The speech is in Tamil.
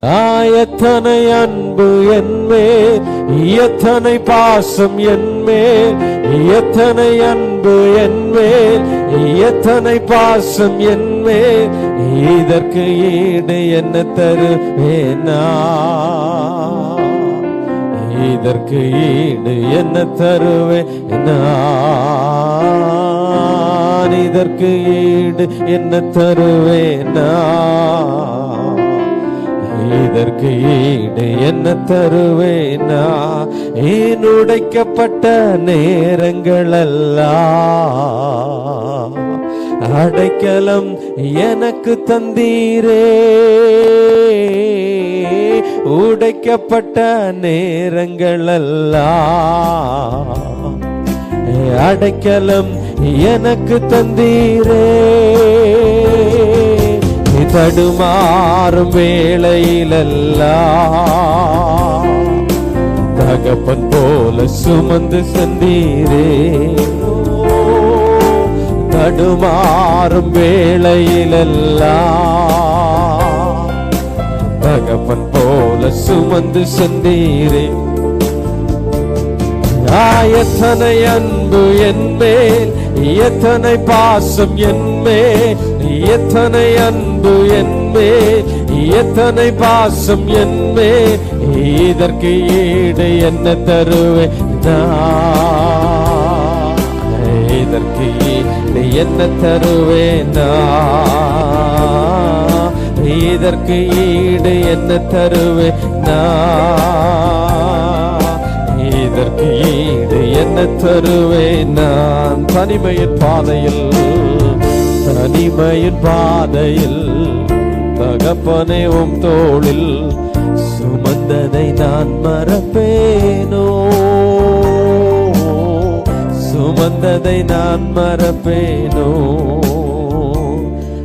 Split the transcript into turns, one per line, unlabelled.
எத்தனை அன்பு என்மேல், எத்தனை பாசம் என்மேல், எத்தனை அன்பு என்மேல், எத்தனை பாசம் என்மேல், இதற்கு ஈடு என்ன தருவேனா? இதற்கு ஈடு என்ன தருவேனா? இதற்கு ஈடு என்ன தருவேனா? இதற்கு ஈடு என்ன தருவேனா? ஏன் உடைக்கப்பட்ட நேரங்களெல்லாம் அடைக்கலம் எனக்கு தந்தீரே. உடைக்கப்பட்ட நேரங்களெல்லாம் அடைக்கலம் எனக்கு தந்தீரே. தடுமாறும் வேளையிலெல்லாம் தகப்பன் போல சுமந்து சென்றீரே. தடுமாறும் வேளையிலெல்லாம் தகப்பன் போல சுமந்து சென்றீரே. எத்தனை அன்பு என்மேல், எத்தனை பாசம் என்மேல், எத்தனை அன்பு என்மேல், எத்தனை பாசம் என்மேல், இதற்கு ஈடு என்ன தருவேனா? இதற்கு ஈடு என்ன தருவேனா? இதற்கு ஈடு என்ன தருவேனா? இதற்கு ஈடு என்ன தருவேன்? நான் தனிமையின் பாதையில், தனிமையின் பாதையில் தகப்பனே உம் தோளில் சுமந்ததை நான் மறப்பேனோ? சுமந்ததை நான் மறப்பேனோ?